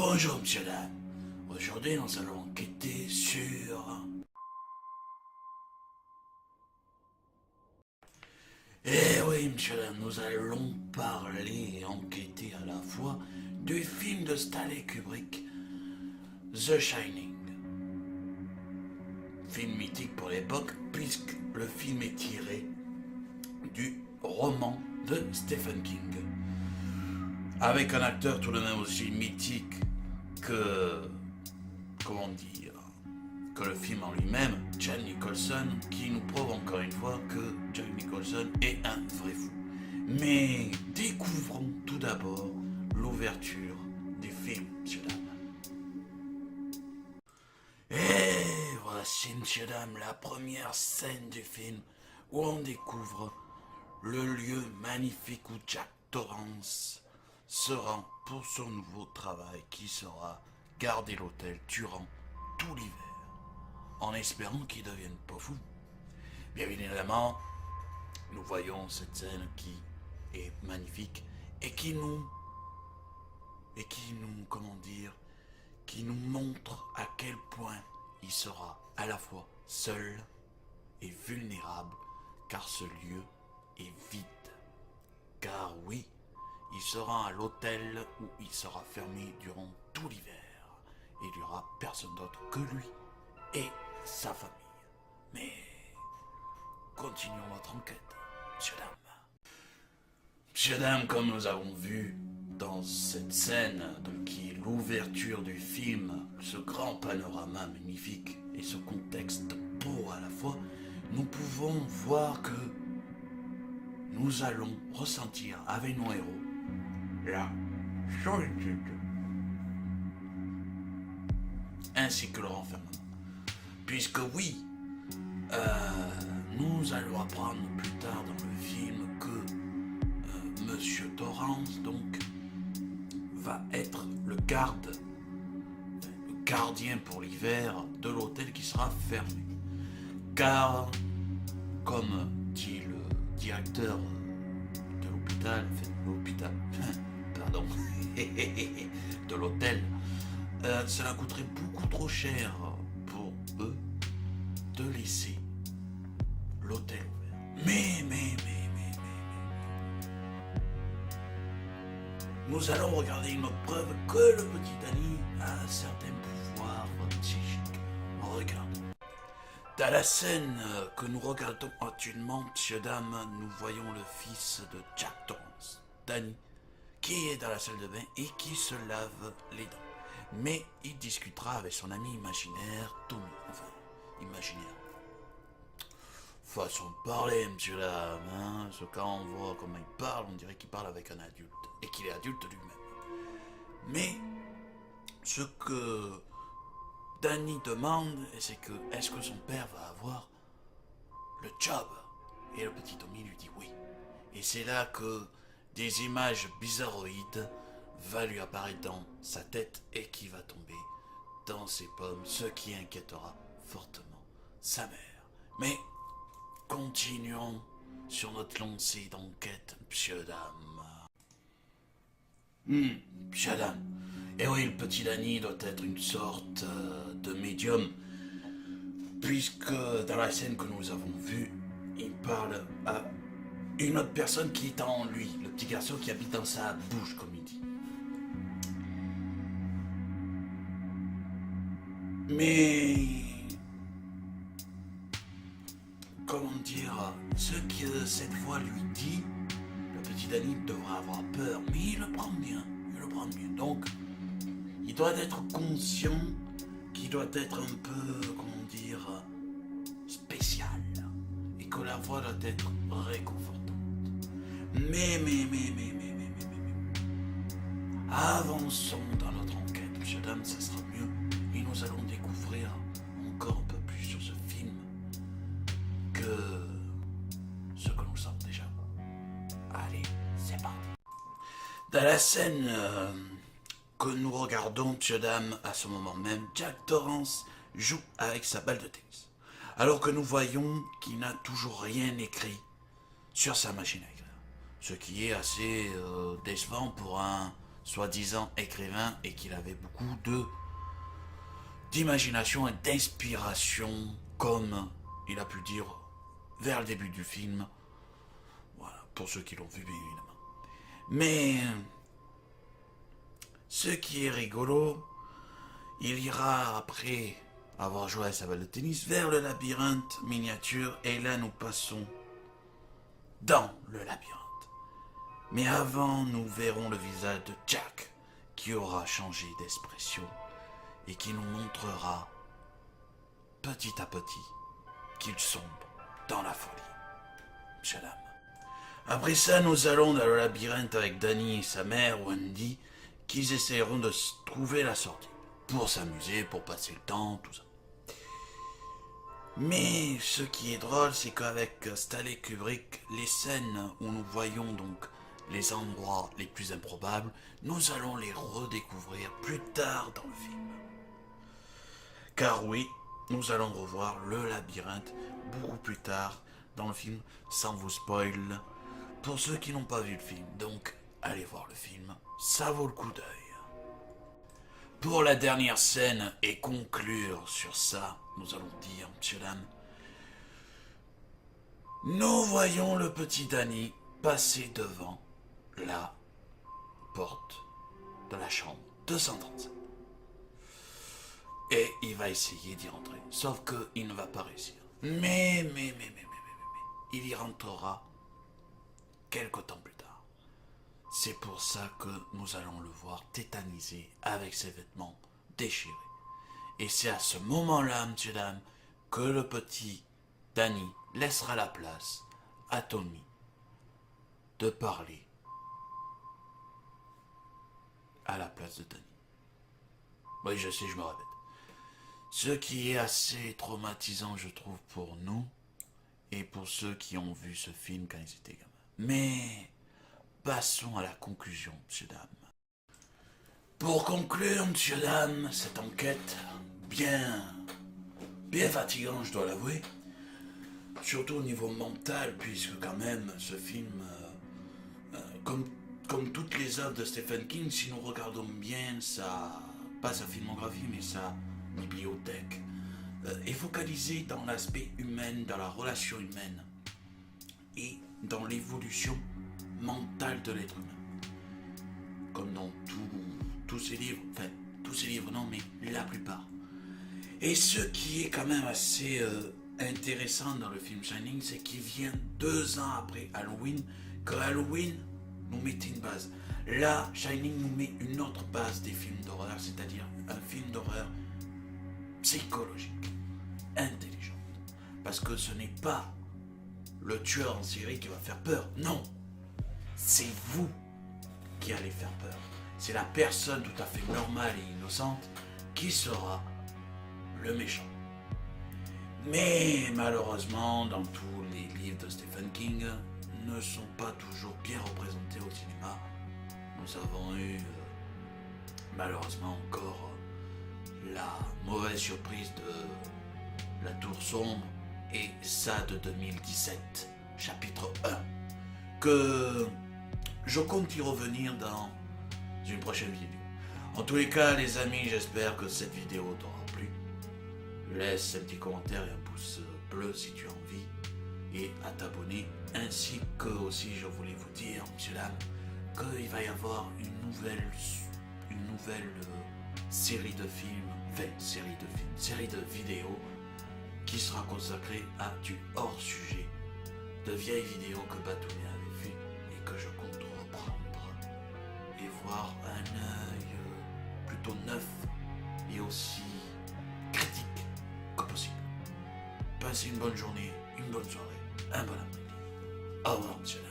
Bonjour, monsieur, dame. Aujourd'hui, nous allons enquêter sur... Eh oui, monsieur, dame, nous allons parler et enquêter à la fois du film de Stanley Kubrick, The Shining. Film mythique pour l'époque, puisque le film est tiré du roman de Stephen King. Avec un acteur tout de même aussi mythique que... comment dire, que le film en lui-même, Jack Nicholson, qui nous prouve encore une fois que Jack Nicholson est un vrai fou. Mais découvrons tout d'abord l'ouverture du film, messieurs dames. Et voici, messieurs dames, la première scène du film où on découvre le lieu magnifique où Jack Torrance se rend pour son nouveau travail qui sera garder l'hôtel durant tout l'hiver, en espérant qu'il ne devienne pas fou. Bien évidemment, nous voyons cette scène qui est magnifique et qui nous, comment dire, qui nous montre à quel point il sera à la fois seul et vulnérable, car ce lieu est vide. Car oui, il sera à l'hôtel où il sera fermé durant tout l'hiver. Et il n'y aura personne d'autre que lui et sa famille. Mais continuons notre enquête, monsieur dame. Monsieur dame, comme nous avons vu dans cette scène, donc qui est l'ouverture du film, ce grand panorama magnifique et ce contexte beau à la fois, nous pouvons voir que nous allons ressentir avec nos héros la solitude ainsi que le renfermement. Puisque oui, nous allons apprendre plus tard dans le film que Monsieur Torrance donc va être le gardien pour l'hiver de l'hôtel qui sera fermé. Car, comme dit le directeur de l'hôpital, pardon, de l'hôtel, cela coûterait beaucoup trop cher pour eux de laisser l'hôtel ouvert. Mais, nous allons regarder une autre preuve que le petit Danny a certains pouvoirs psychiques. Regarde. Dans la scène que nous regardons actuellement, messieurs, dames, nous voyons le fils de Jack Torrance, Danny, qui est dans la salle de bain et qui se lave les dents. Mais il discutera avec son ami imaginaire, Tommy. Enfin, imaginaire. Façon de parler, monsieur dame, hein. Parce que quand on voit comment il parle, on dirait qu'il parle avec un adulte. Et qu'il est adulte lui-même. Mais, ce que Danny demande, c'est que, est-ce que son père va avoir le job? Et le petit Tommy lui dit oui. Et c'est là que des images bizarroïdes va lui apparaître dans sa tête et qui va tomber dans ses pommes, ce qui inquiétera fortement sa mère. Mais continuons sur notre lancée d'enquête, monsieur dame. Monsieur dame. Et oui, le petit Danny doit être une sorte de médium, puisque dans la scène que nous avons vue, il parle à une autre personne qui est en lui, le petit garçon qui habite dans sa bouche, comme il dit. Mais... comment dire, ce que cette voix lui dit, le petit Danny devra avoir peur, mais il le prend bien, Donc, il doit être conscient qu'il doit être un peu, comment dire, spécial, et que la voix doit être réconfortante. Mais, avançons dans notre enquête, monsieur dame, ça sera mieux, et nous allons découvrir encore un peu plus sur ce film que ce que nous savons déjà. Allez, c'est parti. Dans la scène que nous regardons, monsieur dame, à ce moment même, Jack Torrance joue avec sa balle de tennis. Alors que nous voyons qu'il n'a toujours rien écrit sur sa machine à écrire. Ce qui est assez décevant pour un soi-disant écrivain et qu'il avait beaucoup d'imagination et d'inspiration, comme il a pu dire vers le début du film. Voilà, pour ceux qui l'ont vu, bien évidemment. Mais ce qui est rigolo, il ira après avoir joué à sa balle de tennis vers le labyrinthe miniature et là nous passons dans le labyrinthe. Mais avant, nous verrons le visage de Jack qui aura changé d'expression et qui nous montrera petit à petit qu'il sombre dans la folie. Monsieur dame. Après ça, nous allons dans le labyrinthe avec Danny et sa mère, Wendy, qui essaieront de trouver la sortie. Pour s'amuser, pour passer le temps, tout ça. Mais ce qui est drôle, c'est qu'avec Stanley Kubrick, les scènes où nous voyons donc les endroits les plus improbables, nous allons les redécouvrir plus tard dans le film. Car oui, nous allons revoir le labyrinthe beaucoup plus tard dans le film, sans vous spoil, pour ceux qui n'ont pas vu le film. Donc, allez voir le film, ça vaut le coup d'œil. Pour la dernière scène et conclure sur ça, nous allons dire, monsieur, dame, nous voyons le petit Danny passer devant la porte de la chambre 237. Et il va essayer d'y rentrer. Sauf qu'il ne va pas réussir. Mais, il y rentrera quelque temps plus tard. C'est pour ça que nous allons le voir tétanisé avec ses vêtements déchirés. Et c'est à ce moment-là, monsieur, dame, que le petit Danny laissera la place à Tommy de parler à la place de Danny. Oui, je sais, je me répète. Ce qui est assez traumatisant, je trouve, pour nous et pour ceux qui ont vu ce film quand ils étaient gamins. Mais passons à la conclusion, monsieur, dame. Pour conclure, monsieur, dame, cette enquête bien fatigante, je dois l'avouer, surtout au niveau mental, puisque quand même ce film, comme toutes les œuvres de Stephen King, si nous regardons bien pas sa filmographie, mais sa bibliothèque, est focalisée dans l'aspect humain, dans la relation humaine et dans l'évolution mentale de l'être humain. Comme dans tous ces livres, enfin tous ces livres non, mais la plupart. Et ce qui est quand même assez intéressant dans le film Shining, c'est qu'il vient 2 ans après Halloween, que Halloween nous mettait une base. Là, Shining nous met une autre base des films d'horreur, c'est-à-dire un film d'horreur psychologique, intelligent. Parce que ce n'est pas le tueur en série qui va faire peur, non. C'est vous qui allez faire peur. C'est la personne tout à fait normale et innocente qui sera le méchant. Mais malheureusement, dans tous les livres de Stephen King, ne sont pas toujours bien représentés au cinéma. Nous avons eu malheureusement encore la mauvaise surprise de La Tour Sombre et ça de 2017, chapitre 1, que je compte y revenir dans une prochaine vidéo. En tous les cas, les amis, j'espère que cette vidéo t'aura plu. Laisse un petit commentaire et un pouce bleu si tu as envie et à t'abonner, ainsi que aussi je voulais vous dire, monsieur, dame, qu'il va y avoir une nouvelle série de films, série de vidéos qui sera consacrée à du hors-sujet, de vieilles vidéos que Batounet avait fait et que je compte reprendre et voir un œil plutôt neuf et aussi critique que possible. Passez une bonne journée, une bonne soirée, un bon après-midi. Au revoir, monsieur.